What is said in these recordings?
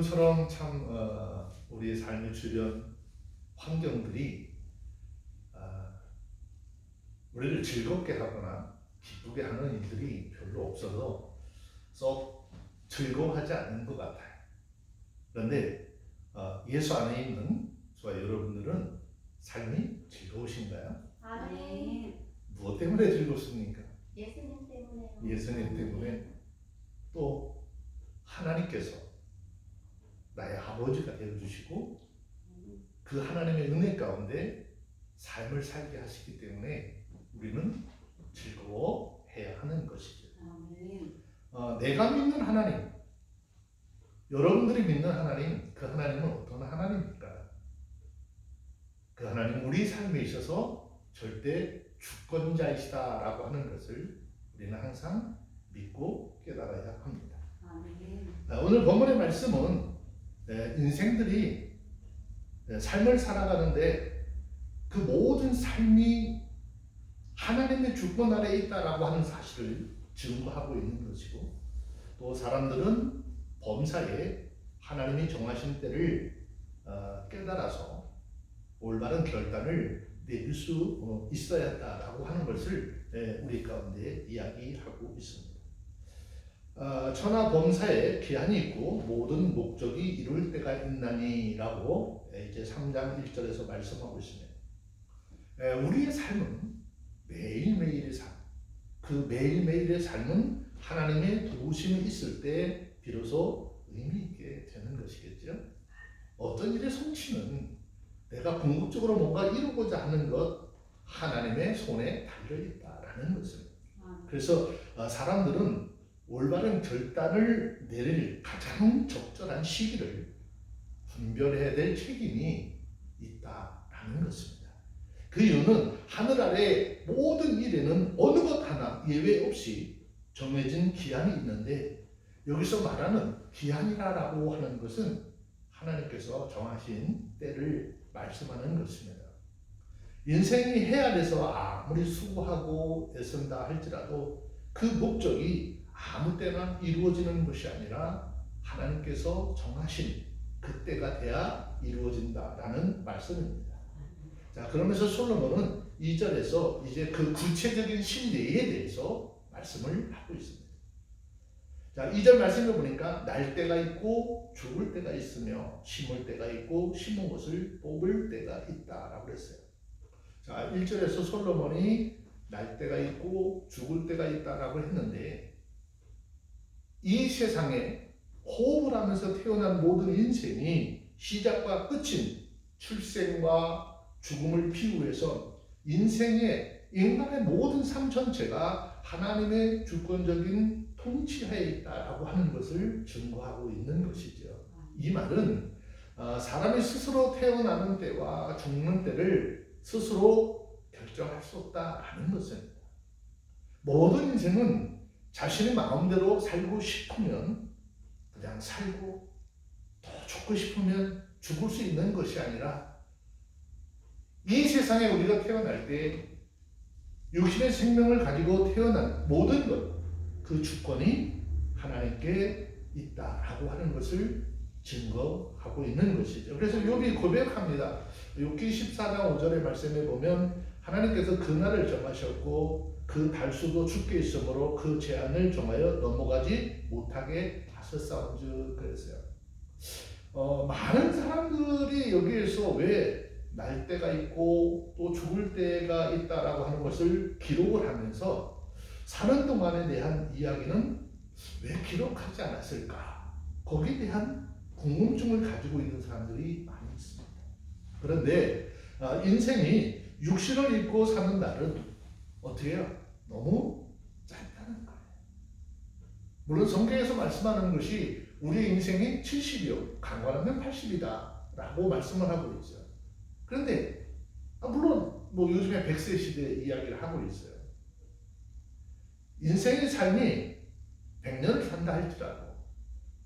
요즘처럼 참 우리의 삶의 주변 환경들이 우리를 즐겁게 하거나 기쁘게 하는 일들이 별로 없어서 썩 즐거워하지 않는 것 같아요. 그런데 예수 안에 있는 저와 여러분들은 삶이 즐거우신가요? 아멘. 무엇 때문에 즐겁습니까? 예수님 때문에요. 예수님 때문에, 또 하나님께서 나의 아버지가 되어주시고 그 하나님의 은혜 가운데 삶을 살게 하시기 때문에 우리는 즐거워해야 하는 것이죠. 내가 믿는 하나님, 여러분들이 믿는 하나님, 그 하나님은 어떤 하나님입니까? 그 하나님은 우리 삶에 있어서 절대 주권자이시다라고 하는 것을 우리는 항상 믿고 깨달아야 합니다. 오늘 본문의 말씀은 인생들이 삶을 살아가는데 그 모든 삶이 하나님의 주권 아래에 있다라고 하는 사실을 증거하고 있는 것이고, 또 사람들은 범사에 하나님이 정하신 때를 깨달아서 올바른 결단을 내릴 수 있어야 한다라고 하는 것을 우리 가운데 이야기하고 있습니다. 천하 범사에 기한이 있고 모든 목적이 이룰 때가 있나니라고 이제 3장 1절에서 말씀하고 있습니다. 우리의 삶은 매일매일의 삶, 그 매일매일의 삶은 하나님의 도우심이 있을 때 비로소 의미 있게 되는 것이겠죠. 어떤 일의 성취는 내가 궁극적으로 뭔가 이루고자 하는 것, 하나님의 손에 달려있다라는 것입니다. 그래서 사람들은 올바른 결단을 내릴 가장 적절한 시기를 분별해야 될 책임이 있다라는 것입니다. 그 이유는 하늘 아래 모든 일에는 어느 것 하나 예외 없이 정해진 기한이 있는데, 여기서 말하는 기한이라고 하는 것은 하나님께서 정하신 때를 말씀하는 것입니다. 인생이 해안에서 아무리 수고하고 애쓴다 할지라도 그 목적이 아무 때나 이루어지는 것이 아니라 하나님께서 정하신 그때가 돼야 이루어진다라는 말씀입니다. 자, 그러면서 솔로몬은 2절에서 이제 그 구체적인 신내에 대해서 말씀을 하고 있습니다. 자, 2절 말씀을 보니까 날 때가 있고 죽을 때가 있으며 심을 때가 있고 심은 것을 뽑을 때가 있다라고 그랬어요. 자, 1절에서 솔로몬이 날 때가 있고 죽을 때가 있다라고 했는데, 이 세상에 호흡을 하면서 태어난 모든 인생이 시작과 끝인 출생과 죽음을 비유해서 인생의 인간의 모든 삶 전체가 하나님의 주권적인 통치하에 있다라고 하는 것을 증거하고 있는 것이죠. 이 말은 사람이 스스로 태어나는 때와 죽는 때를 스스로 결정할 수 없다라는 것입니다. 모든 인생은 자신의 마음대로 살고 싶으면 그냥 살고, 더 죽고 싶으면 죽을 수 있는 것이 아니라, 이 세상에 우리가 태어날 때 육신의 생명을 가지고 태어난 모든 것, 그 주권이 하나님께 있다라고 하는 것을 증거하고 있는 것이죠. 그래서 욥이 고백합니다. 욥기 14장 5절의 말씀에 보면 하나님께서 그날을 정하셨고 그 달수도 주께 있으므로 그 제한을 정하여 넘어가지 못하게 하셨사온즉 그랬어요. 많은 사람들이 여기에서 왜 날 때가 있고 또 죽을 때가 있다라고 하는 것을 기록을 하면서 사는 동안에 대한 이야기는 왜 기록하지 않았을까? 거기에 대한 궁금증을 가지고 있는 사람들이 많이 있습니다. 그런데 인생이 육신을 입고 사는 날은 어떻게 해요? 너무 짧다는 거예요. 물론 성경에서 말씀하는 것이 우리의 인생이 70이요, 강건하면 80이다 라고 말씀을 하고 있어요. 그런데 물론 요즘에 100세 시대 이야기를 하고 있어요. 인생의 삶이 100년을 산다 할지라도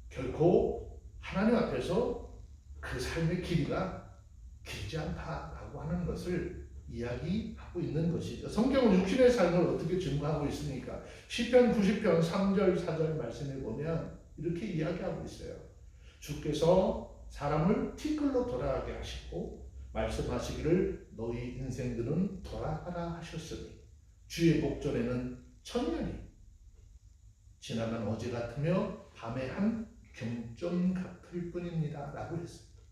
결코 하나님 앞에서 그 삶의 길이가 길지 않다라고 하는 것을 이야기하고 있는 것이죠. 성경은 육신의 삶을 어떻게 증거하고 있습니까? 시편 90편 3절 4절 말씀에 보면 이렇게 이야기하고 있어요. 주께서 사람을 티끌로 돌아가게 하시고 말씀하시기를 너희 인생들은 돌아가라 하셨으니 주의 목전에는 천년이 지나간 어제 같으며 밤의 한 경점 같을 뿐입니다 라고 했습니다.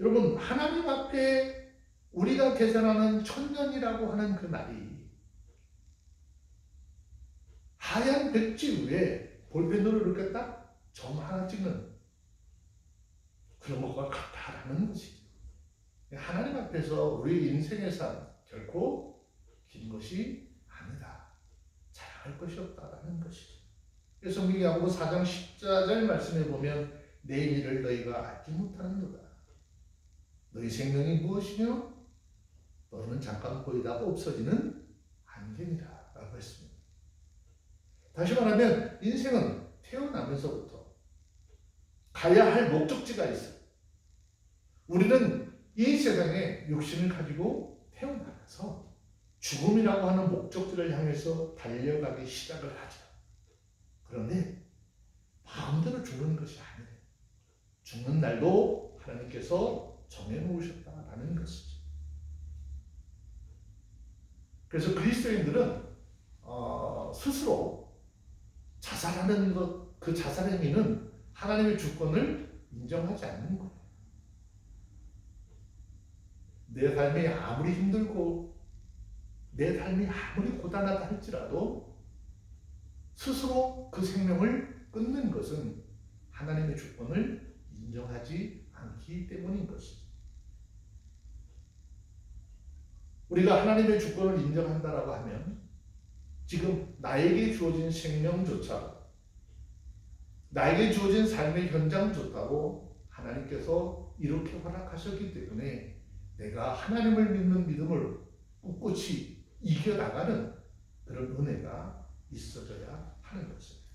여러분, 하나님 앞에 우리가 계산하는 천년이라고 하는 그 날이 하얀 백지 위에 볼펜으로 이렇게 딱 점 하나 찍는 그런 것과 같다라는 것이죠. 하나님 앞에서 우리 인생의 삶 결코 긴 것이 아니다. 자랑할 것이 없다라는 것이죠. 그래서 성경의 야고보 4장 14절 말씀에 보면 내일을 너희가 알지 못하는도다. 너희 생명이 무엇이며 너희는 잠깐 보이다가 없어지는 안개니라 라고 했습니다. 다시 말하면 인생은 태어나면서부터 가야 할 목적지가 있어요. 우리는 이 세상에 육신을 가지고 태어나면서 죽음이라고 하는 목적지를 향해서 달려가기 시작을 하죠. 그런데 마음대로 죽는 것이 아니에요. 죽는 날도 하나님께서 정해놓으셨다라는 것이죠. 그래서 그리스도인들은 스스로 자살하는 것, 그 자살 행위는 하나님의 주권을 인정하지 않는 거예요. 내 삶이 아무리 힘들고 내 삶이 아무리 고단하다 할지라도 스스로 그 생명을 끊는 것은 하나님의 주권을 인정하지 않기 때문인 것이죠. 우리가 하나님의 주권을 인정한다라고 하면 지금 나에게 주어진 생명조차 나에게 주어진 삶의 현장조차도 하나님께서 이렇게 허락하셨기 때문에 내가 하나님을 믿는 믿음을 꿋꿋이 이겨나가는 그런 은혜가 있어져야 하는 것입니다.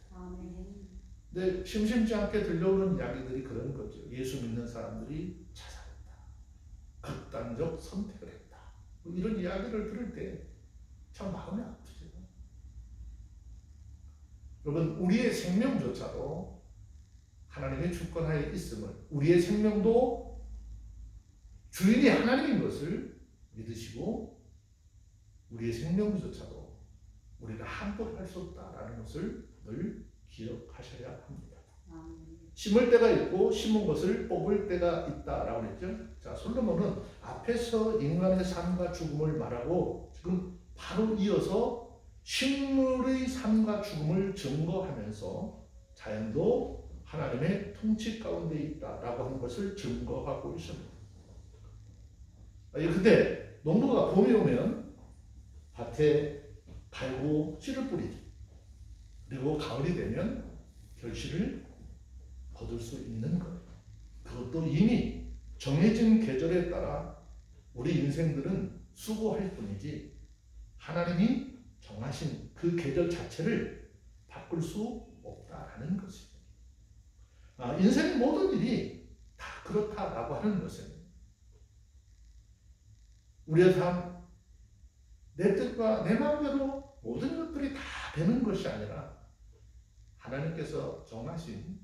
근데 심심치 않게 들려오는 이야기들이 그런 거죠. 예수 믿는 사람들이 자살했다. 극단적 선택을 했다. 뭐 이런 이야기를 들을 때 참 마음이 아프죠. 여러분, 우리의 생명조차도 하나님의 주권하에 있음을, 우리의 생명도 주인이 하나님인 것을 믿으시고 우리의 생명조차도 우리가 함부로 할 수 없다라는 것을 늘 기억하셔야 합니다. 심을 때가 있고 심은 것을 뽑을 때가 있다라고 했죠. 자, 솔로몬은 앞에서 인간의 삶과 죽음을 말하고 지금 바로 이어서 식물의 삶과 죽음을 증거하면서 자연도 하나님의 통치 가운데 있다라고 하는 것을 증거하고 있습니다. 근데 농부가 봄이 오면 밭에 갈고 씨를 뿌리죠. 그리고 가을이 되면 결실을 거둘 수 있는 거예요. 그것도 이미 정해진 계절에 따라 우리 인생들은 수고할 뿐이지 하나님이 정하신 그 계절 자체를 바꿀 수 없다라는 것입니다. 인생의 모든 일이 다 그렇다라고 하는 것은 우리의 삶, 내 뜻과 내 마음대로 모든 것들이 다 되는 것이 아니라 하나님께서 정하신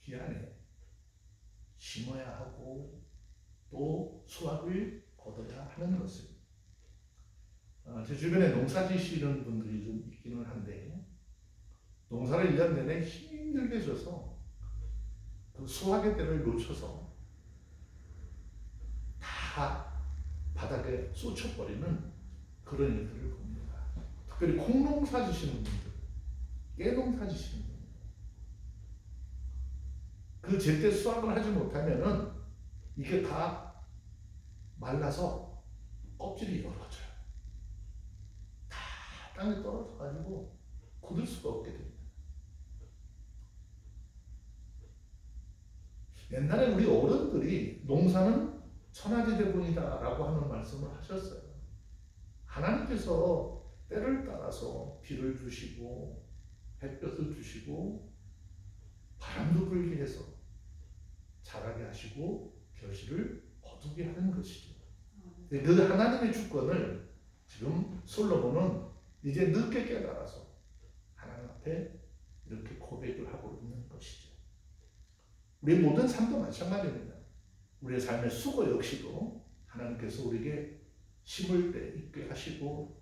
기한에 심어야 하고 또 수확을 거둬야 하는 것입니다. 제 주변에 농사 지시는 분들이 좀 있기는 한데 농사를 1년 내내 힘들게 져서 그 수확의 때를 놓쳐서 다 바닥에 쏟쳐버리는 그런 일들을 봅니다. 특별히 콩농사 지시는 분들, 깨농사 지시는 분들, 그 제때 수확을 하지 못하면은 이게 다 말라서 껍질이 열어져요. 다 땅에 떨어져 가지고 굳을 수가 없게 됩니다. 옛날에 우리 어른들이 농사는 천하제대분이다라고 하는 말씀을 하셨어요. 하나님께서 때를 따라서 비를 주시고 햇볕을 주시고 바람도 불게 해서 자라게 하시고 결실을 거두게 하는 것이죠. 그 하나님의 주권을 지금 솔로몬은 이제 늦게 깨달아서 하나님 앞에 이렇게 고백을 하고 있는 것이죠. 우리 모든 삶도 마찬가지입니다. 우리의 삶의 수고 역시도 하나님께서 우리에게 심을 때 있게 하시고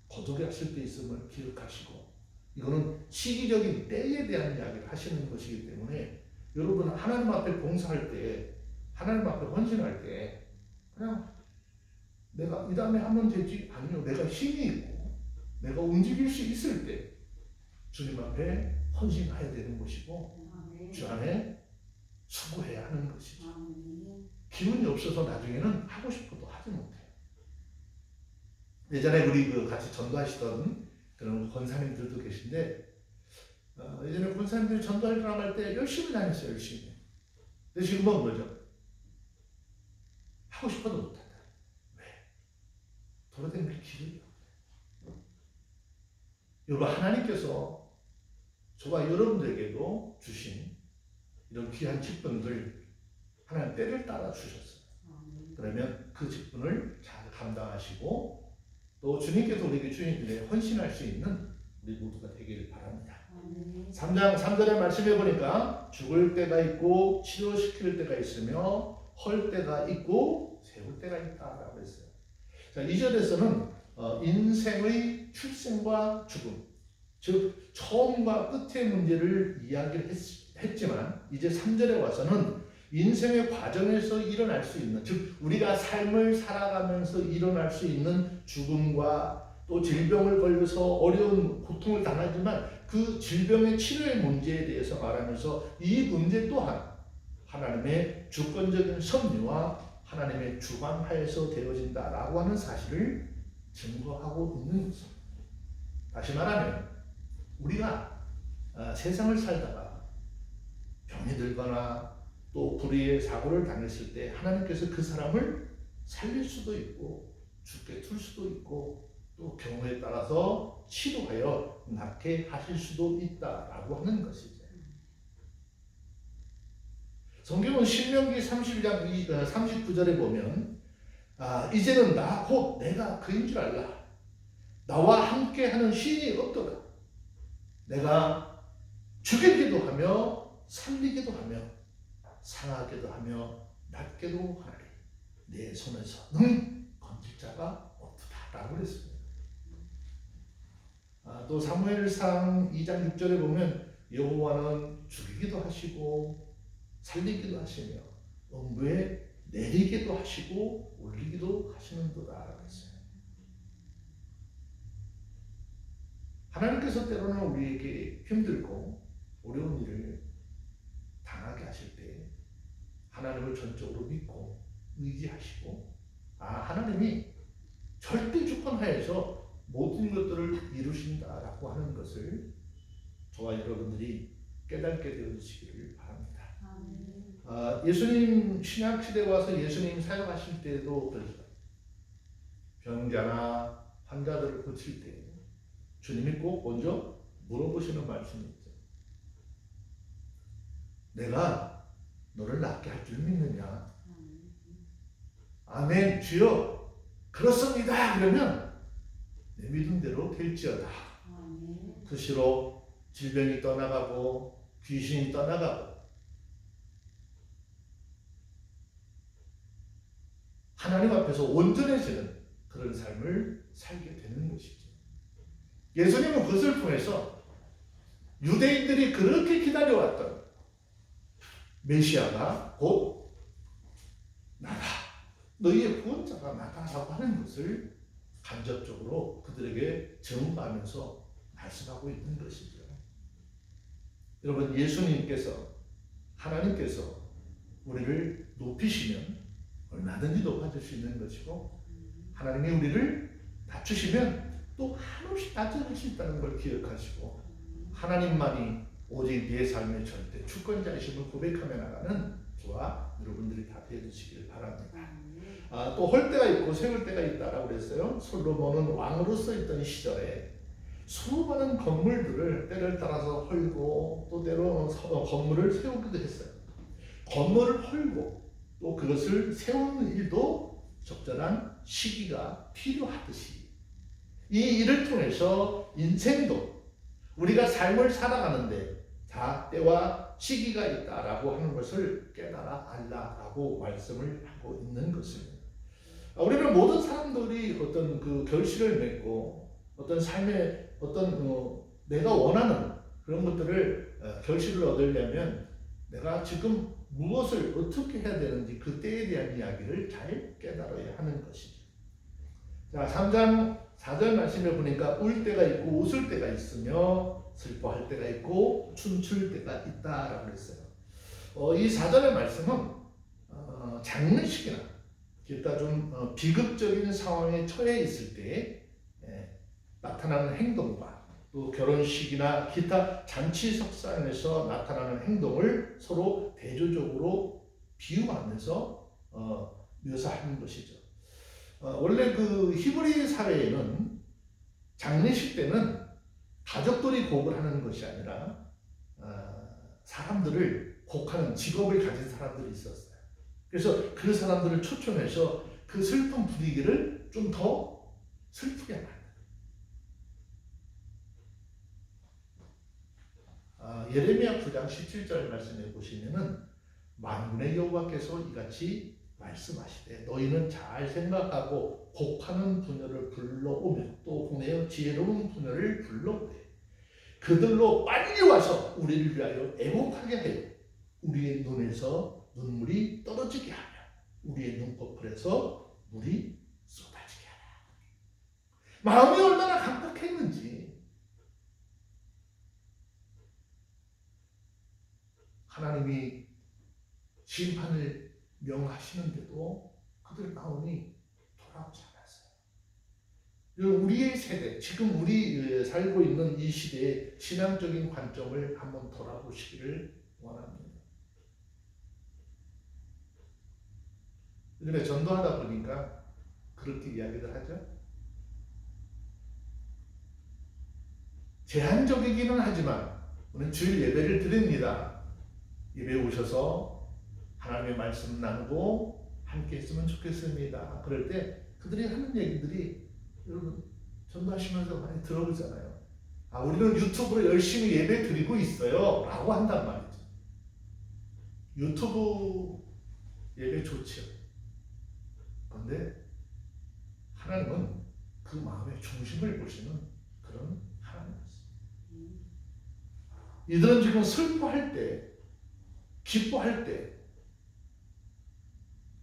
거두게 하실 때 있음을 기억하시고, 이거는 시기적인 때에 대한 이야기를 하시는 것이기 때문에 여러분 하나님 앞에 봉사할 때, 하나님 앞에 헌신할 때 그냥 내가 이 다음에 하면 되지, 아니요, 내가 힘이 있고 내가 움직일 수 있을 때 주님 앞에 헌신해야 되는 것이고 주 안에 수고해야 하는 것이죠. 기운이 없어서 나중에는 하고 싶어도 하지 못해요. 예전에 우리 같이 전도하시던 그런 권사님들도 계신데, 예전에 권사님들이 전도할 나갈 때 열심히 다녔어요. 열심히. 근데 지금은 뭐죠? 하고 싶어도 못한다. 왜? 돌아다니는 기운이 없어요. 여러분, 하나님께서 저와 여러분들에게도 주신 이런 귀한 직분들 하나님 때를 따라 주셨어요. 그러면 그 직분을 잘 감당하시고 또 주님께서 우리에게 주신 일에 헌신할 수 있는 우리 모두가 되기를 바랍니다. 3장 3절에 말씀해 보니까 죽을 때가 있고 치료시킬 때가 있으며 헐 때가 있고 세울 때가 있다라고 했어요. 자, 2절에서는 인생의 출생과 죽음, 즉 처음과 끝의 문제를 이야기를 했지만 이제 3절에 와서는 인생의 과정에서 일어날 수 있는, 즉 우리가 삶을 살아가면서 일어날 수 있는 죽음과 또 질병을 걸려서 어려운 고통을 당하지만 그 질병의 치료의 문제에 대해서 말하면서 이 문제 또한 하나님의 주권적인 섭리와 하나님의 주관하에서 되어진다라고 하는 사실을 증거하고 있는 것입니다. 다시 말하면 우리가 세상을 살다가 병이 들거나 또 불의의 사고를 당했을 때 하나님께서 그 사람을 살릴 수도 있고 죽게 둘 수도 있고 또 경우에 따라서 치료하여 낫게 하실 수도 있다라고 하는 것이죠. 성경은 신명기 31장 39절에 보면 이제는 나 곧 내가 그인 줄 알라. 나와 함께하는 신이 없도다. 내가 죽이기도 하며 살리기도 하며 상하게도 하며 낫게도 하나니 내 손에서 능 건질 자가 없도다라고 그랬습니다. 또 사무엘상 2장 6절에 보면 여호와는 죽이기도 하시고 살리기도 하시며 음부에 내리기도 하시고 올리기도 하시는도다라고 했어요. 하나님께서 때로는 우리에게 힘들고 어려운 일을 당하게 하실 때 하나님을 전적으로 믿고 의지하시고 하나님이 절대 주권하에서 모든 것들을 이루신다라고 하는 것을 저와 여러분들이 깨닫게 되어주시기를 바랍니다. 예수님 신약시대에 와서 예수님 사역하실 때도 그렇죠. 병자나 환자들을 고칠 때 주님이 꼭 먼저 물어보시는 말씀이 있죠. 내가 너를 낫게 할 줄 믿느냐? 아멘, 주여 그렇습니다. 그러면 내 믿음대로 될지어다. 그 시로 질병이 떠나가고 귀신이 떠나가고 하나님 앞에서 온전해지는 그런 삶을 살게 되는 것이죠. 예수님은 그것을 통해서 유대인들이 그렇게 기다려왔던 메시아가 곧 나다, 너희의 구원자가 나다라고 하는 것을 간접적으로 그들에게 증거하면서 말씀하고 있는 것이죠. 여러분, 예수님께서, 하나님께서 우리를 높이시면 얼마든지 높아질 수 있는 것이고, 하나님이 우리를 낮추시면 또 한없이 낮아질 수 있다는 걸 기억하시고, 하나님만이 오직 내 삶의 절대 주권자이심을 고백하며 나가는 저와 여러분들이 다 되어주시길 바랍니다. 또 헐 때가 있고 세울 때가 있다라고 그랬어요. 솔로몬은 왕으로서 있던 시절에 수많은 건물들을 때를 따라서 헐고 또 때로 건물을 세우기도 했어요. 건물을 헐고 또 그것을 세우는 일도 적절한 시기가 필요하듯이 이 일을 통해서 인생도 우리가 삶을 살아가는데 다 때와 시기가 있다라고 하는 것을 깨달아 알라라고 말씀을 하고 있는 것입니다. 우리는 모든 사람들이 어떤 그 결실을 맺고 어떤 삶의 어떤 내가 원하는 그런 것들을 결실을 얻으려면 내가 지금 무엇을 어떻게 해야 되는지 그때에 대한 이야기를 잘 깨달아야 하는 것이죠. 자, 3장 4절 말씀에 보니까 울 때가 있고 웃을 때가 있으며 슬퍼할 때가 있고 춤출 때가 있다라고 했어요. 이 4절의 말씀은 장례식이나 기타 좀 비극적인 상황에 처해 있을 때 나타나는 행동과 또 결혼식이나 기타 잔치 석상에서 나타나는 행동을 서로 대조적으로 비유하면서 묘사하는 것이죠. 원래 그 히브리 사회에는 장례식 때는 가족들이 곡을 하는 것이 아니라 사람들을 곡하는 직업을 가진 사람들이 있었어요. 그래서 그 사람들을 초청해서 그 슬픈 분위기를 좀 더 슬프게 만든. 예레미야 9장 17절 말씀해 보시면은 만군의 여호와께서 이같이 말씀하시되 너희는 잘 생각하고 곡하는 부녀를 불러오며 또 보내어 지혜로운 부녀를 불러오되 그들로 빨리 와서 우리를 위하여 애곡하게 하여 우리의 눈에서 눈물이 떨어지게 하며 우리의 눈꺼풀에서 물이 쏟아지게 하라. 마음이 얼마나 감격했는지 하나님이 심판을 명하시는데도 그들 마음이 돌아오지 않았어요. 우리의 세대, 지금 우리 살고 있는 이 시대의 신앙적인 관점을 한번 돌아보시기를 원합니다. 요즘에 전도하다 보니까 그렇게 이야기를 하죠. 제한적이기는 하지만 오늘 주일 예배를 드립니다. 예배에 오셔서 하나님의 말씀 나누고 함께 했으면 좋겠습니다. 그럴 때 그들이 하는 얘기들이 여러분 전도하시면서 많이 들어보잖아요. 우리는 유튜브로 열심히 예배 드리고 있어요 라고 한단 말이죠. 유튜브 예배 좋죠. 그런데 하나님은 그 마음의 중심을 보시는 그런 하나님이었어요. 이들은 지금 슬퍼할 때 기뻐할 때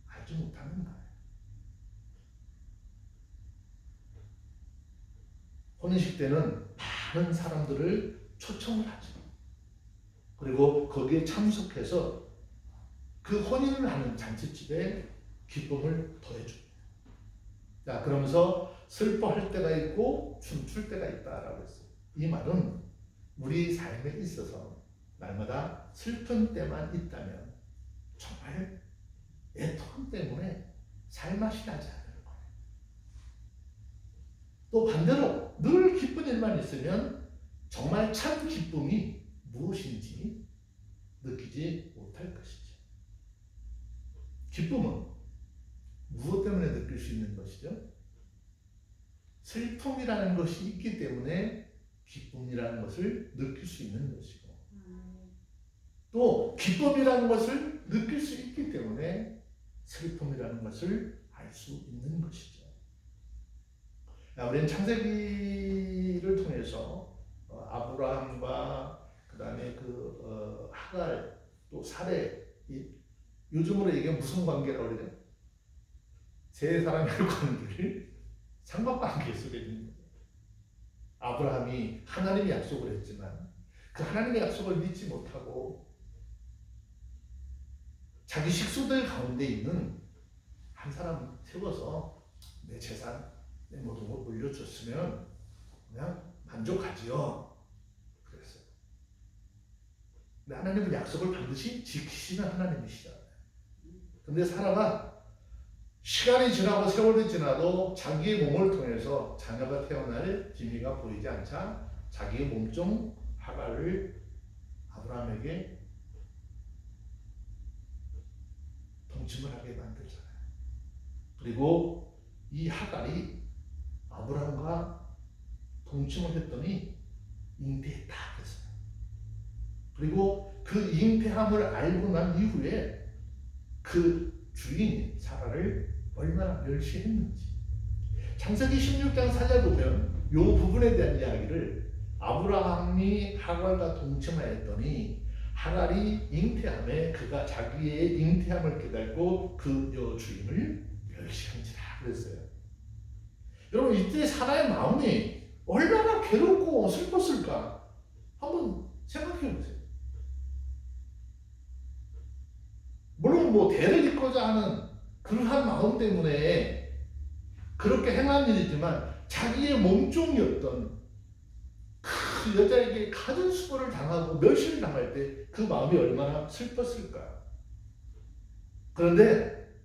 알지 못하는 거예요. 혼인식 때는 많은 사람들을 초청을 하죠. 그리고 거기에 참석해서 그 혼인을 하는 잔치집에 기쁨을 더해줍니다. 자, 그러면서 슬퍼할 때가 있고 춤출 때가 있다라고 했어요. 이 말은 우리 삶에 있어서 날마다 슬픈 때만 있다면 정말 애통 때문에 살맛이 나지 않을 거예요. 또 반대로 늘 기쁜 일만 있으면 정말 참 기쁨이 무엇인지 느끼지 못할 것이죠. 기쁨은 무엇 때문에 느낄 수 있는 것이죠? 슬픔이라는 것이 있기 때문에 기쁨이라는 것을 느낄 수 있는 것이고 또 기쁨이라는 것을 느낄 수 있기 때문에 슬픔이라는 것을 알 수 있는 것이죠. 우리는 창세기를 통해서 아브라함과 그 다음에 하갈 또 사레, 요즘으로 얘기하면 무슨 관계라고 그러죠? 세 사람의 관계를 삼각관계 속에 있는 거예요. 아브라함이 하나님이 약속을 했지만 그 하나님의 약속을 믿지 못하고 자기 식구들 가운데 있는 한 사람 세워서 내 재산, 내 모든 걸 물려줬으면 그냥 만족하지요. 그랬어요. 근데 하나님은 약속을 반드시 지키시는 하나님이시잖아요. 근데 사라가 시간이 지나고 세월이 지나도 자기의 몸을 통해서 자녀가 태어날 기미가 보이지 않자 자기의 몸종 하갈을 아브라함에게 동침을 하게 만들잖아요. 그리고 이 하갈이 아브라함과 동침을 했더니 잉태했다 그랬어요. 그리고 그 그 잉태함을 알고 난 이후에 그 주인이 사라를 얼마나 멸시했는지. 창세기 16장 4절 보면 이 부분에 대한 이야기를 아브라함이 하갈과 동침하였더니 하갈이 잉태함에 그가 자기의 잉태함을 깨닫고 그 주인을 멸시한지라 그랬어요. 여러분 이때 사라의 마음이 얼마나 괴롭고 슬펐을까 한번 생각해 보세요. 물론 뭐 대를 잇고자 하는 그러한 마음 때문에 그렇게 행한 일이지만 자기의 몸종이었던 그 여자에게 가진수고를 당하고 멸시를 당할 때 그 마음이 얼마나 슬펐을까. 그런데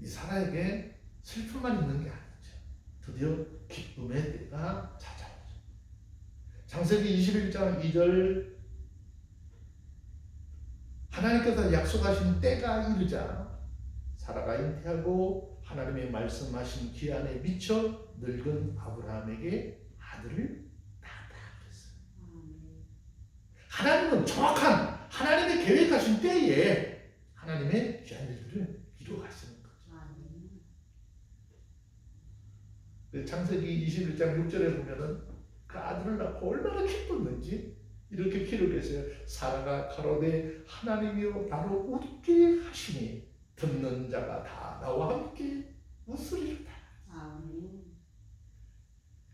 이 사라에게 슬픔만 있는 게 아니죠. 드디어 기쁨의 때가 찾아오죠. 창세기 21장 2절 하나님께서 약속하신 때가 이르자 사라가 잉태하고 하나님의 말씀하신 기한에 미쳐 늙은 아브라함에게 아들을 낳았다 그랬어요. 하나님은 정확한 하나님의 계획하신 때에 하나님의 귀한 일들을 이루어가시는 거죠. 창세기 21장 6절에 보면은 그 아들을 낳고 얼마나 기뻤는지 이렇게 기록했어요. 사라가 가로되 하나님이여 나로 웃게 하시니 듣는 자가 다 나와 함께 웃으리로다.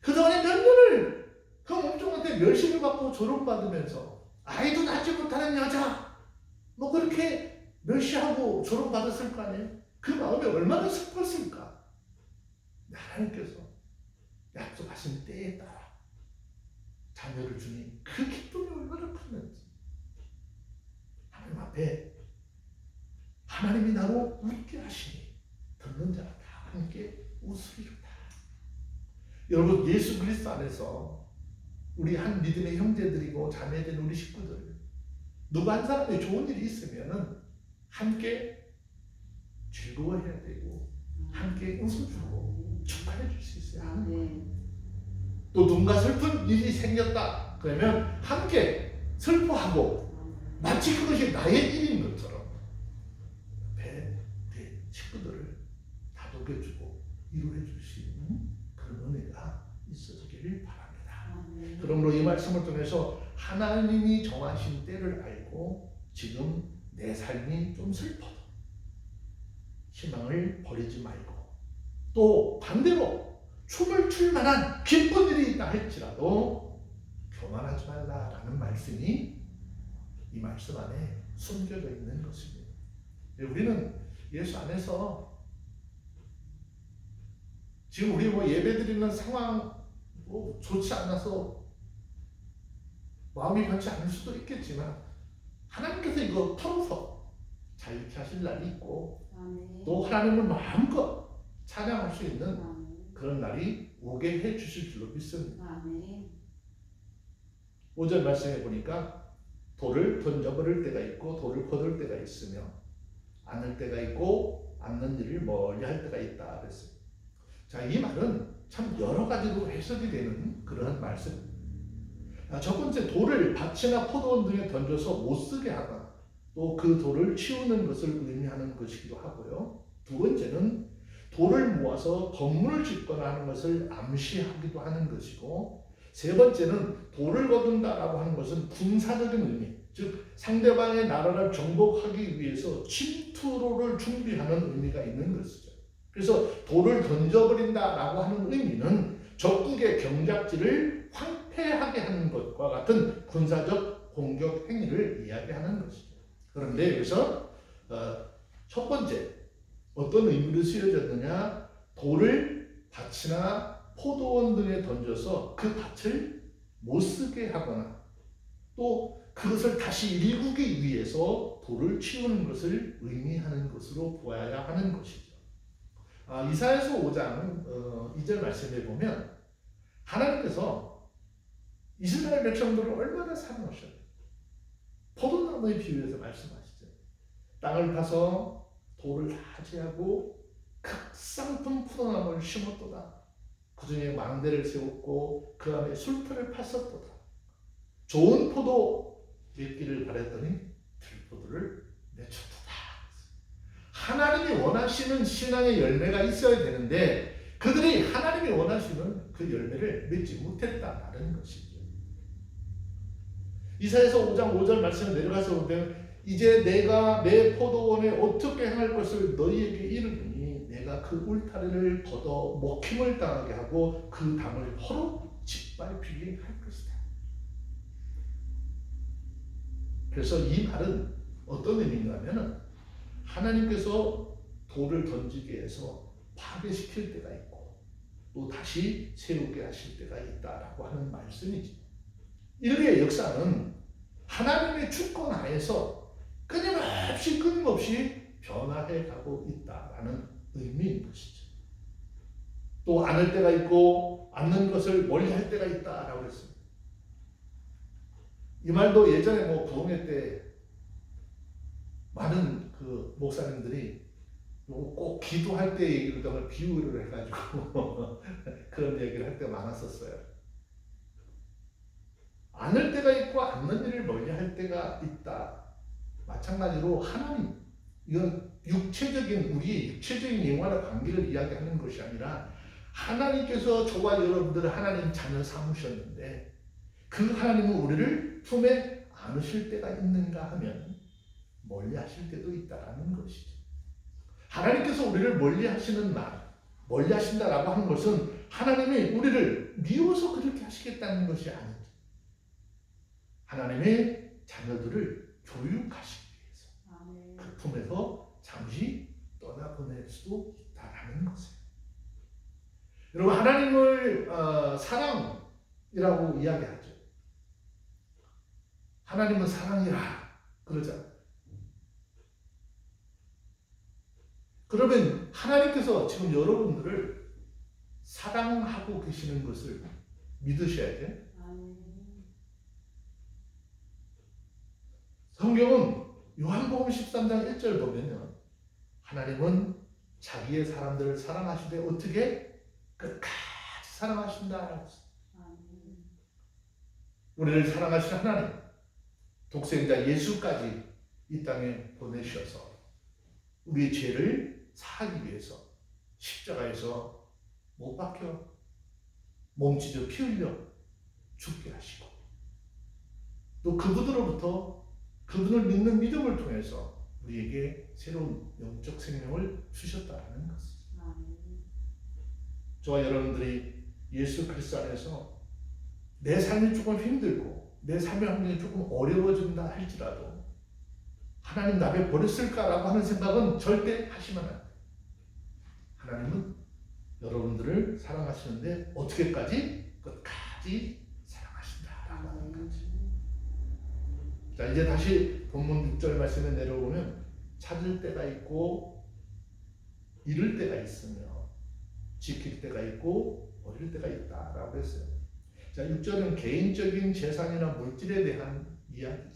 그동안에 몇 년을 그 몸종한테 멸시를 받고 조롱받으면서 아이도 낳지 못하는 여자 뭐 그렇게 멸시하고 조롱받았을 거 아니에요. 그 마음이 얼마나 슬펐을까. 하나님께서 약속하신 때에 따라 자녀를 주니 그 기쁨이 얼마나 컸는지. 하나님 앞에 하나님이 나로 웃게 하시니 듣는 자가 다 함께 웃으리로다. 여러분 예수 그리스도 안에서 우리 한 믿음의 형제들이고 자매된 우리 식구들 누구 한 사람이 좋은 일이 있으면은 함께 즐거워해야 되고 함께 웃어주고 축하해 줄 수 있어야 하는 거예요. 또 누군가 슬픈 일이 생겼다 그러면 함께 슬퍼하고 마치 그것이 나의 일인 것처럼 옆에 우리 식구들을 다독여주고 위로해 줄 수 있는 그런 은혜가 있어지기를 바랍니다. 그러므로 이 말씀을 통해서 하나님이 정하신 때를 알고 지금 내 삶이 좀 슬퍼도 희망을 버리지 말고 또 반대로 춤을 출 만한 기쁜 일이 있다 할지라도 교만하지 말라라는 말씀이 이 말씀 안에 숨겨져 있는 것입니다. 우리는 예수 안에서 지금 우리 뭐 예배드리는 상황 뭐 좋지 않아서 마음이 편치 않을 수도 있겠지만 하나님께서 이거 털어서 자유케 하실 날이 있고 또 하나님을 마음껏 찬양할 수 있는 그런 날이 오게 해 주실 줄로 믿습니다. 5절 말씀해 보니까 돌을 던져버릴 때가 있고 돌을 거둘 때가 있으며 안을 때가 있고 안는 일을 멀리 할 때가 있다 그랬어요. 자, 이 말은 참 여러 가지로 해석이 되는 그러한 말씀입니다. 첫 번째, 돌을 밭이나 포도원 등에 던져서 못 쓰게 하거나 또 그 돌을 치우는 것을 의미하는 것이기도 하고요. 두 번째는 돌을 모아서 건물을 짓거나 하는 것을 암시하기도 하는 것이고, 세 번째는 돌을 거둔다라고 하는 것은 군사적인 의미, 즉 상대방의 나라를 정복하기 위해서 침투로를 준비하는 의미가 있는 것이죠. 그래서 돌을 던져버린다라고 하는 의미는 적국의 경작지를 황폐하게 하는 것과 같은 군사적 공격 행위를 이야기하는 것이죠. 그런데 여기서 첫 번째 어떤 의미로 쓰여졌느냐, 돌을 밭이나 포도원 등에 던져서 그 밭을 못 쓰게 하거나 또 그것을 다시 일구기 위해서 돌을 치우는 것을 의미하는 것으로 보아야 하는 것이죠. 이사야서 5장 2절 말씀에 보면 하나님께서 이스라엘 백성들을 얼마나 사랑하셨어요. 포도나무에 비유해서 말씀하시죠. 땅을 파서 돌을 다 제하고 극상품 포도나무를 심었도다. 그 중에 망대를 세웠고 그 안에 술터를 팠었도다. 좋은 포도 맺기를 바랬더니 들포도를 맺혔도다. 하나님이 원하시는 신앙의 열매가 있어야 되는데 그들이 하나님이 원하시는 그 열매를 맺지 못했다라는 것이죠. 이사야서 5장 5절 말씀에 내려가서 보면 이제 내가 내 포도원에 어떻게 행할 것을 너희에게 이르니 내가 그 울타리를 걷어 먹힘을 당하게 하고 그 담을 허로 짓밟히게 할 것이다. 그래서 이 말은 어떤 의미인가 하면 하나님께서 돌을 던지게 해서 파괴시킬 때가 있고 또 다시 세우게 하실 때가 있다라고 하는 말씀이지. 인류의 역사는 하나님의 주권 하에서 끊임없이 변화해 가고 있다라는 의미인 것이죠. 또 않을 때가 있고 않는 것을 멀리할 때가 있다라고 했습니다. 이 말도 예전에 부흥회 때 많은 그 목사님들이 꼭 기도할 때 얘기를 하다가 비유를 해가지고 그런 얘기를 할 때 많았었어요. 않을 때가 있고 않는 일을 멀리할 때가 있다. 마찬가지로 하나님, 이건 우리의 육체적인 영화나 관계를 이야기하는 것이 아니라 하나님께서 저와 여러분들을 하나님 자녀 삼으셨는데 그 하나님은 우리를 품에 안으실 때가 있는가 하면 멀리 하실 때도 있다라는 것이죠. 하나님께서 우리를 멀리 하신다라고 하는 것은 하나님이 우리를 미워서 그렇게 하시겠다는 것이 아니죠. 하나님의 자녀들을 교육하시기 위해서 그 품에서 잠시 떠나보낼 수도 있다라는 것이에요. 여러분, 하나님을 사랑이라고 이야기하죠. 하나님은 사랑이라 그러잖아요. 그러면 하나님께서 지금 여러분들을 사랑하고 계시는 것을 믿으셔야 돼요. 성경은 요한복음 13장 1절 보면요, 하나님은 자기의 사람들을 사랑하시되 어떻게? 끝까지 사랑하신다. 우리를 사랑하신 하나님, 독생자 예수까지 이 땅에 보내셔서 우리의 죄를 사하기 위해서 십자가에서 못 박혀 몸 찢어 피 흘려 죽게 하시고 또 그분으로부터 그분을 믿는 믿음을 통해서 우리에게 새로운 영적 생명을 주셨다는 것입니다. 저와 여러분들이 예수 그리스도 안에서 내 삶이 조금 힘들고 내 삶의 환경이 조금 어려워진다 할지라도 하나님 나를 버렸을까라고 하는 생각은 절대 하시면 안 돼요. 하나님은 여러분들을 사랑하시는데 어떻게까지? 끝까지 사랑하신다라고 하는 거지. 자, 이제 다시 본문 6절 말씀에 내려오면 찾을 때가 있고 잃을 때가 있으며 지킬 때가 있고 버릴 때가 있다라고 했어요. 자, 6절은 개인적인 재산이나 물질에 대한 이야기죠.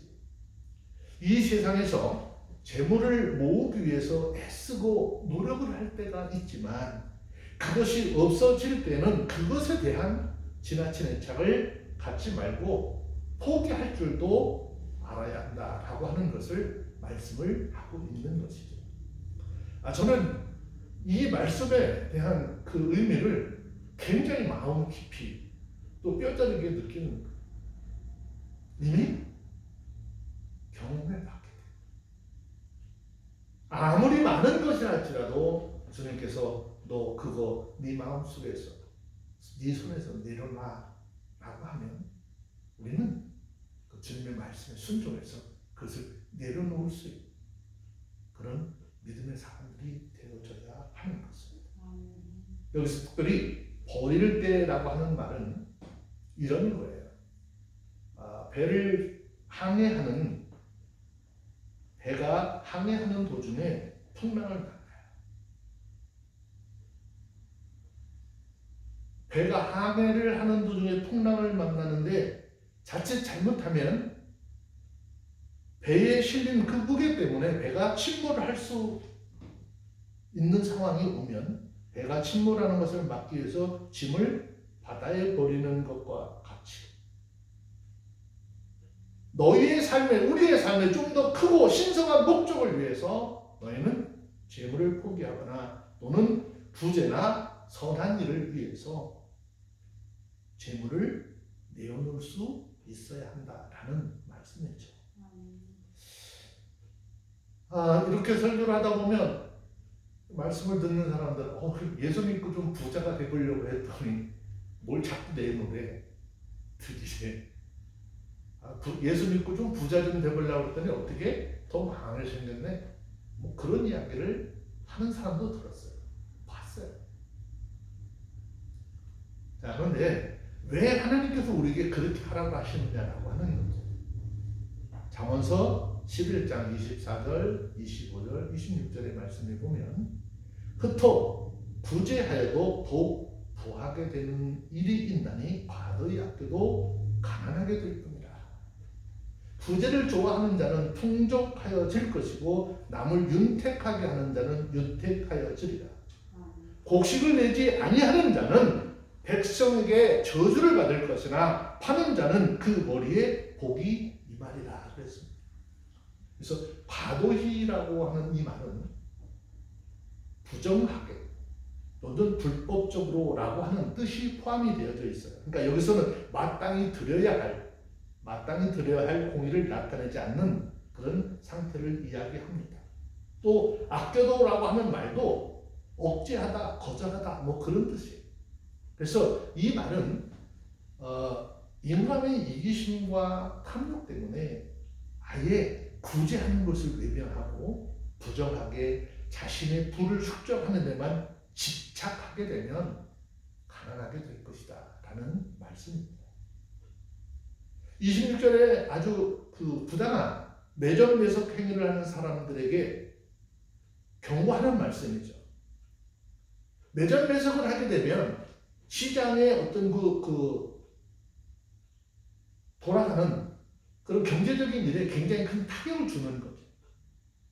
이 세상에서 재물을 모으기 위해서 애쓰고 노력을 할 때가 있지만 그것이 없어질 때는 그것에 대한 지나친 애착을 갖지 말고 포기할 줄도 알아야 한다라고 하는 것을 말씀을 하고 있는 것이죠. 저는 이 말씀에 대한 그 의미를 굉장히 마음 깊이 또 뼈저리게 느끼는 거예요. 이미 경험해 봤기 때문에 아무리 많은 것이라 할지라도 주님께서 너 그거 네 마음속에서 네 손에서 내려놔 라고 하면 우리는 그 주님의 말씀에 순종해서 그것을 내려놓을 수 있는 그런 믿음의 사람들이 되어져야 하는 것입니다. 여기서 특별히 버릴 때라고 하는 말은 이런 거예요. 배가 항해하는 도중에 풍랑을 만나요. 배가 항해를 하는 도중에 풍랑을 만나는데 자칫 잘못하면 배에 실린 그 무게 때문에 배가 침몰을 할 수 있는 상황이 오면 배가 침몰하는 것을 막기 위해서 짐을 바다에 버리는 것과 같이 너희의 삶에 우리의 삶에 좀 더 크고 신성한 목적을 위해서 너희는 재물을 포기하거나 또는 부재나 선한 일을 위해서 재물을 내어놓을 수 있어야 한다라는 말씀이죠. 이렇게 설교를 하다 보면 말씀을 듣는 사람들 예수 믿고 좀 부자가 되보려고 했더니 뭘 자꾸 내놓으래 들이래. 예수 믿고 좀 부자 좀 되보려고 했더니 어떻게 더 망하게 생겼네. 뭐 그런 이야기를 하는 사람도 들었어요. 봤어요. 자, 그런데 왜 하나님께서 우리에게 그렇게 하라고 하시느냐라고 하는 거죠. 잠언서 11장 24절, 25절, 26절의 말씀을 보면 흩어 부재하여도 더욱 부하게 되는 일이 있나니 과도히 아껴도 가난하게 될 뿐이라. 부재를 좋아하는 자는 풍족하여질 것이고 남을 윤택하게 하는 자는 윤택하여지리라. 곡식을 내지 아니하는 자는 백성에게 저주를 받을 것이나 파는 자는 그 머리에 복이 임하리라 그랬습니다. 그래서 과도히라고 하는 이 말은 부정하게 또는 불법적으로라고 하는 뜻이 포함이 되어져 있어요. 그러니까 여기서는 마땅히 드려야 할 공의를 나타내지 않는 그런 상태를 이야기합니다. 또 아껴도라고 하는 말도 억제하다, 거절하다 뭐 그런 뜻이에요. 그래서 이 말은 인간의 이기심과 탐욕 때문에 아예 구제하는 것을 외면하고 부정하게 자신의 부를 축적하는 데만 집착하게 되면 가난하게 될 것이다 라는 말씀입니다. 26절에 아주 부당한 매점 매석 행위를 하는 사람들에게 경고하는 말씀이죠. 매점 매석을 하게 되면 시장에 어떤 돌아가는 그런 경제적인 일에 굉장히 큰 타격을 주는 거죠.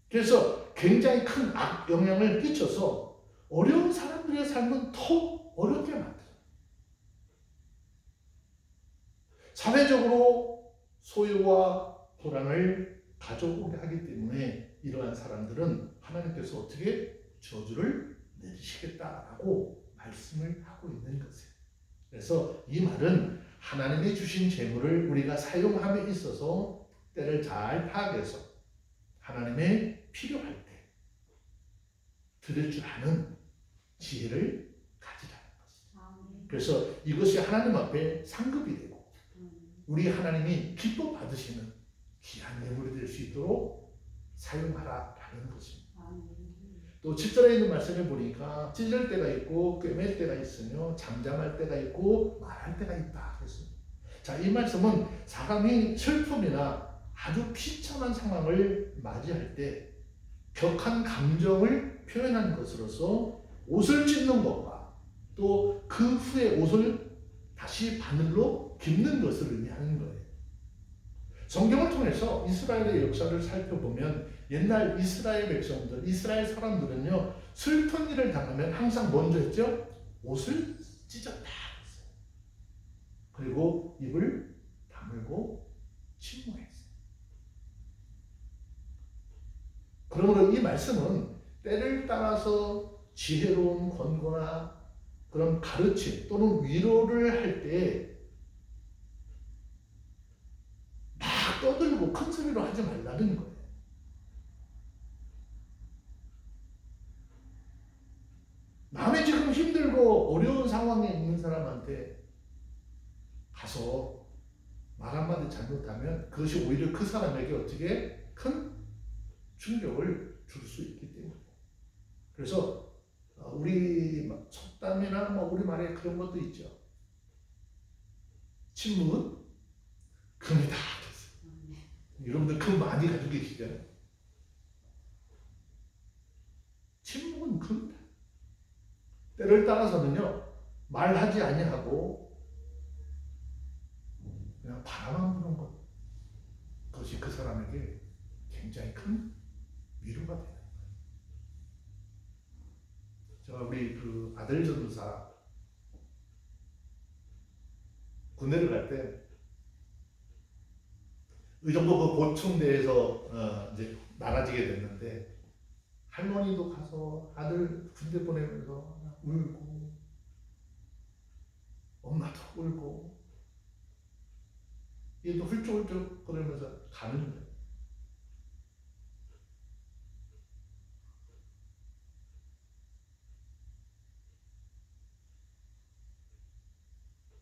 그래서 굉장히 큰 악영향을 끼쳐서 어려운 사람들의 삶은 더 어렵게 만들어요. 사회적으로 소유와 불안을 가져오게 하기 때문에 이러한 사람들은 하나님께서 어떻게 저주를 내리시겠다라고 말씀을 하고 있는 것이에요. 그래서 이 말은 하나님이 주신 재물을 우리가 사용함에 있어서 때를 잘 파악해서 하나님의 필요할 때 드릴 줄 아는 지혜를 가지라는 것이죠. 그래서 이것이 하나님 앞에 상급이 되고 우리 하나님이 기뻐 받으시는 귀한 예물이 될 수 있도록 사용하라라는 것입니다. 또 7절에 있는 말씀을 보니까 찢을 때가 있고 꿰맬 때가 있으며 잠잠할 때가 있고 말할 때가 있다 그랬습니다. 자, 이 말씀은 사람이 슬픔이나 아주 비참한 상황을 맞이할 때 격한 감정을 표현한 것으로서 옷을 찢는 것과 또 그 후에 옷을 다시 바늘로 깁는 것을 의미하는 거예요. 성경을 통해서 이스라엘의 역사를 살펴보면 옛날 이스라엘 백성들, 이스라엘 사람들은요 슬픈 일을 당하면 항상 먼저 했죠? 옷을 찢었다 했어요. 그리고 입을 다물고 침묵했어요. 그러므로 이 말씀은 때를 따라서 지혜로운 권고나 그런 가르침 또는 위로를 할 때 막 떠들고 큰 소리로 하지 말라는 거예요. 남의 지금 힘들고 어려운 상황에 있는 사람한테 가서 말 한마디 잘못하면 그것이 오히려 그 사람에게 어떻게 큰 충격을 줄 수 있기 때문에. 그래서 우리 속담이나 우리 말에 그런 것도 있죠. 침묵은 금이다. 여러분들 금 많이 가지고 계시잖아요. 침묵은 금이다. 때를 따라서는요 말하지 아니하고 그냥 바라만 부는 것, 그것이 그 사람에게 굉장히 큰 위로가 되는 거예요. 제가 우리 아들 전도사 군대를 갈 때 의정부 그 고충대에서 이제 나가지게 됐는데 할머니도 가서 아들 군대 보내면서 울고 엄마도 울고 얘도 훌쩍훌쩍 거리면서 가는 거예요.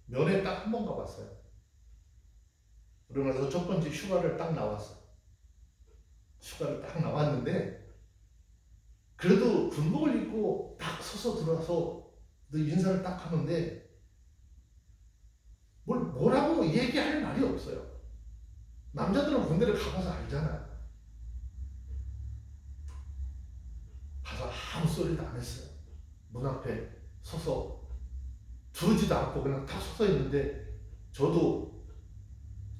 면회 딱 한 번 가봤어요. 그러면서 첫 번째 휴가를 딱 나왔어. 휴가를 딱 나왔는데 그래도 군복을 입고 딱 서서 들어와서 인사를 딱 하는데 뭐라고 얘기할 말이 없어요. 남자들은 군대를 가봐서 알잖아. 가서 아무 소리도 안 했어요. 문 앞에 서서 두르지도 않고 그냥 딱 서서 있는데 저도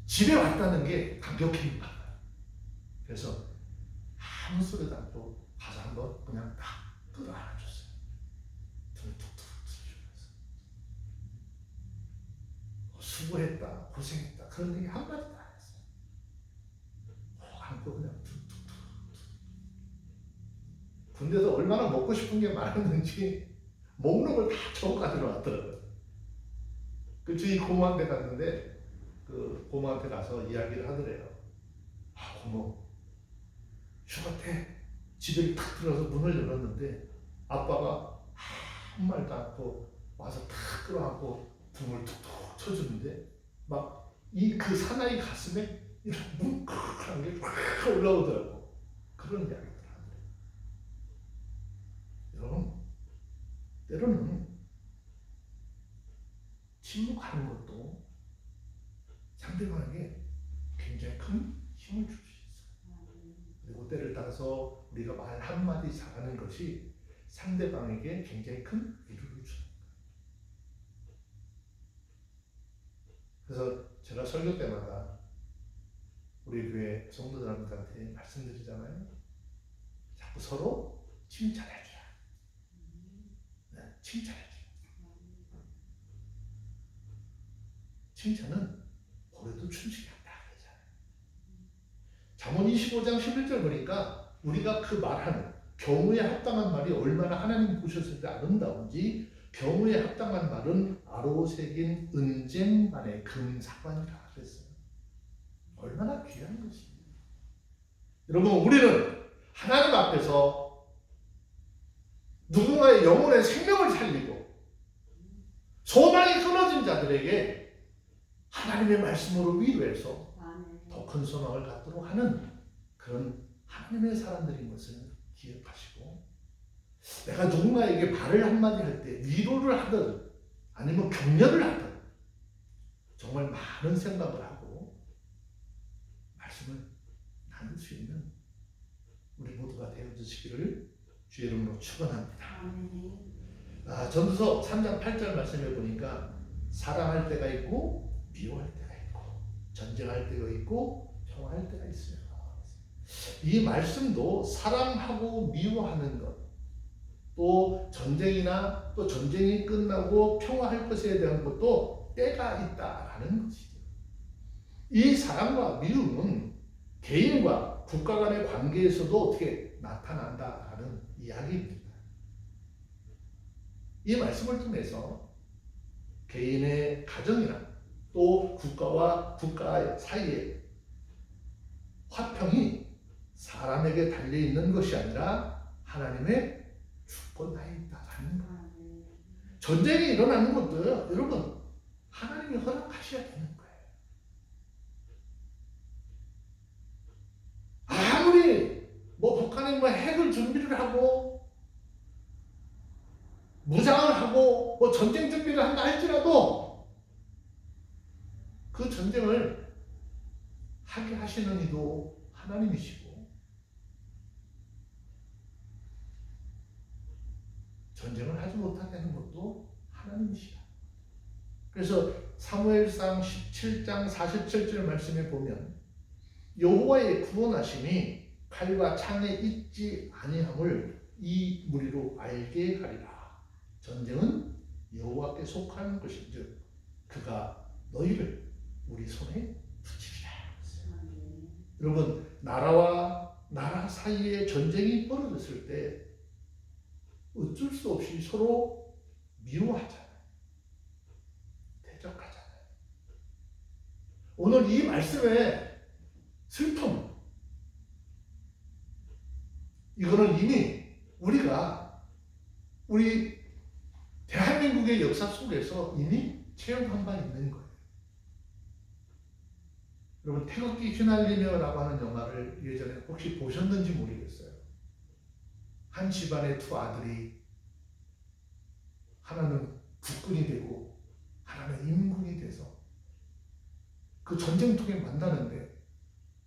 집에 왔다는 게 감격해 받아요. 그래서 아무 소리도 않고 가서 한번 그냥 딱 끌어안아줬어요. 등을 툭툭 치면서 수고했다, 고생했다 그런 얘기 한마디도 안 했어요. 안고 그냥 툭툭툭. 군대에서 얼마나 먹고 싶은 게 많았는지 먹는 걸 다 저거 가지러 왔더라고요. 그 저희 고모한테 갔는데 그 고모한테 가서 이야기를 하더래요. 아 고모 휴가 때 집에 탁 들어가서 문을 열었는데 아빠가 아무 말도 않고 와서 탁 끌어안고 등을 툭툭 쳐주는데 막 이 그 사나이 가슴에 이런 뭉클한 게 확 올라오더라고. 그런 이야기를 하더래요. 여러분 때로는 침묵하는 것도 상대방에게 굉장히 큰 힘을 줄 수 있어요. 그리고 때를 따라서 우리가 말 한마디 잘하는 것이 상대방에게 굉장히 큰 위로를 줍니다. 그래서 제가 설교 때마다 우리 교회 성도들한테 말씀드리잖아요. 자꾸 서로 칭찬해줘라. 네, 칭찬해줘라. 칭찬은 고래도 춘식이 한다 그러잖아요. 잠언 25장 11절 보니까 우리가 그 말하는 경우에 합당한 말이 얼마나 하나님 보셨을 때 아름다운지 경우에 합당한 말은 아로새긴 은쟁반의 금사관이라 그랬어요. 얼마나 귀한 것입니다. 여러분 우리는 하나님 앞에서 누군가의 영혼의 생명을 살리고 소망이 끊어진 자들에게 하나님의 말씀으로 위로해서 더 큰 소망을 갖도록 하는 그런 하나님의 사람들인 것을 기억하시고 내가 누군가에게 말을 한마디 할 때 위로를 하든 아니면 격려를 하든 정말 많은 생각을 하고 말씀을 나눌 수 있는 우리 모두가 되어주시기를 주의 이름으로 축원합니다. 전도서 3장 8절 말씀해 보니까 사랑할 때가 있고 미워할 때가 있고 전쟁할 때가 있고 평화할 때가 있어요. 이 말씀도 사랑하고 미워하는 것, 또 전쟁이나 또 전쟁이 끝나고 평화할 것에 대한 것도 때가 있다라는 것이죠. 이 사랑과 미움은 개인과 국가 간의 관계에서도 어떻게 나타난다라는 이야기입니다. 이 말씀을 통해서 개인의 가정이나 또 국가와 국가 사이의 화평이 사람에게 달려있는 것이 아니라 하나님의 주권하에 있다는 거예요. 전쟁이 일어나는 것도 여러분 하나님이 허락하셔야 되는 거예요. 아무리 북한이 핵을 준비를 하고 무장을 하고 전쟁 준비를 한다 할지라도 그 전쟁을 하게 하시는 이도 하나님이시고 전쟁을 하지 못하게 하는 것도 하나님이시다. 그래서 사무엘상 17장 47절 말씀에 보면 여호와의 구원하심이 칼과 창에 있지 아니함을 이 무리로 알게 하리라. 전쟁은 여호와께 속한 것인즉 그가 너희를 우리 손에 붙이리라. 여러분, 나라와 나라 사이에 전쟁이 벌어졌을 때 어쩔 수 없이 서로 미워하잖아요. 대적하잖아요. 오늘 이 말씀의 슬픔, 이거는 이미 우리 대한민국의 역사 속에서 이미 체험한 바 있는 거예요. 여러분, 태극기 휘날리며라고 하는 영화를 예전에 혹시 보셨는지 모르겠어요. 한 집안의 두 아들이 하나는 국군이 되고 하나는 임군이 돼서 그 전쟁통에 만나는데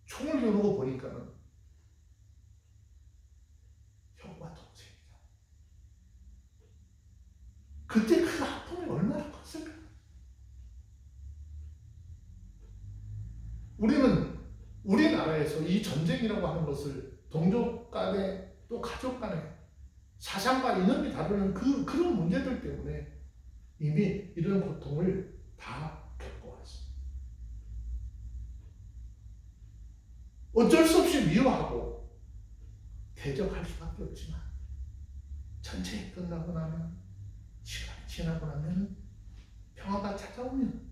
총을 겨누고 보니까는 형과 동생이다. 그때 그 아픔이 얼마나 컸을까? 우리는 우리나라에서 이 전쟁이라고 하는 것을 동족 간에 또 가족 간에 사상과 이념이 다루는 그런 문제들 때문에 이미 이런 고통을 다 겪어왔습니다. 어쩔 수 없이 미워하고 대적할 수밖에 없지만 전쟁이 끝나고 나면, 시간이 지나고 나면, 평화가 찾아오면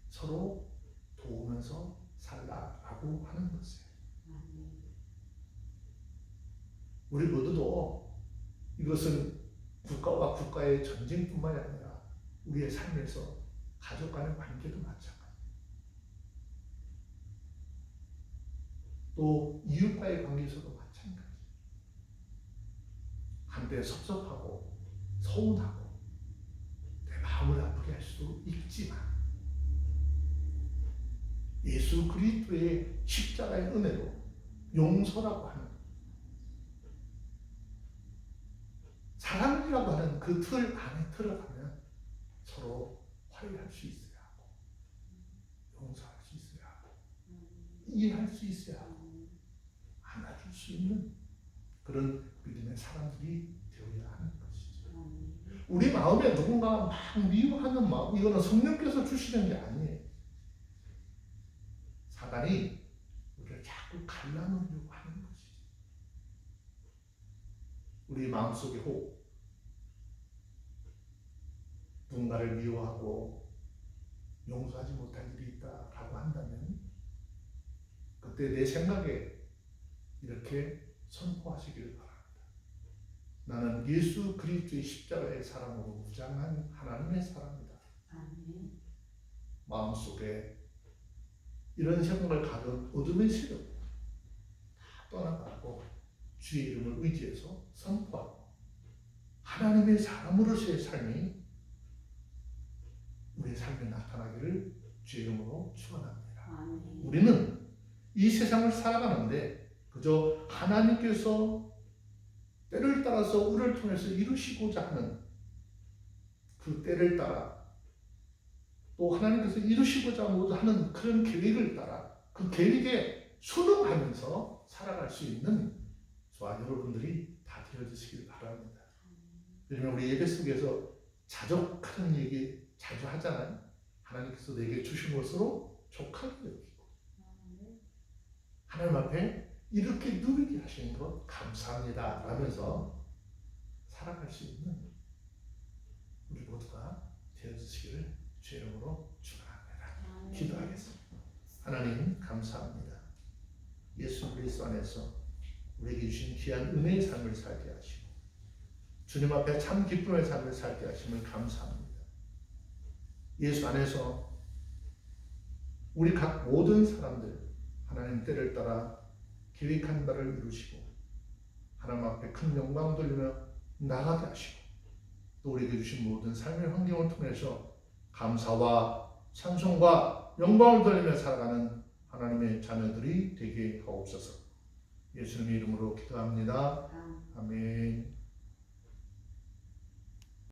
서로 도우면서 살라라고 하는 것이에요. 우리 모두도 이것은 국가와 국가의 전쟁뿐만이 아니라 우리의 삶에서 가족 간의 관계도 마찬가지예요. 또 이웃과의 관계에서도 마찬가지예요. 한때 섭섭하고 서운하고 내 마음을 아프게 할 수도 있지만 예수 그리스도의 십자가의 은혜로 용서라고 하는 사랑이라고 하는 그 틀 안에 들어가면 서로 화해할 수 있어야 하고 용서할 수 있어야 하고 이해할 수 있어야 하고 안아줄 수 있는 그런 믿음의 사람들이 되어야 하는 것이죠. 우리 마음에 누군가 막 미워하는 마음, 이거는 성령께서 주시는 게 아니에요. 사단이 우리를 자꾸 갈라놓으려고 하는 것이죠. 우리 마음속에 혹 누군가를 미워하고 용서하지 못할 일이 있다라고 한다면 그때 내 생각에 이렇게 선포하시기를 바랍니다. 나는 예수 그리스도의 십자가의 사랑으로 무장한 하나님의 사람이다. 마음속에 이런 생각을 가진 어둠의 세력 다 떠나가고 주의 이름을 의지해서 선포하고 하나님의 사람으로서의 삶이 우리의 삶에 나타나기를 주의 이름으로 축원합니다. 우리는 이 세상을 살아가는데 그저 하나님께서 때를 따라서 우리를 통해서 이루시고자 하는 그 때를 따라 또 하나님께서 이루시고자 하는 그런 계획을 따라 그 계획에 순응하면서 살아갈 수 있는 저와 여러분들이 다 되어주시길 바랍니다. 왜냐하면 우리 예배 속에서 자족하는 얘기 자주 하잖아요. 하나님께서 내게 주신 것으로 족하게 여기고 하나님 앞에 이렇게 누리게 하시는 것 감사합니다 라면서 살아갈 수 있는 우리 모두가 되어주시기를 주의 이름으로 축원합니다. 기도하겠습니다. 하나님 감사합니다. 예수 그리스도 안에서 우리에게 주신 귀한 은혜의 삶을 살게 하시고 주님 앞에 참 기쁨의 삶을 살게 하심을 감사합니다. 예수 안에서 우리 각 모든 사람들 하나님 때를 따라 계획한 바를 이루시고 하나님 앞에 큰 영광 돌리며 나가게 하시고 또 우리에게 주신 모든 삶의 환경을 통해서 감사와 찬송과 영광을 돌리며 살아가는 하나님의 자녀들이 되게 하옵소서. 예수님의 이름으로 기도합니다. 아멘.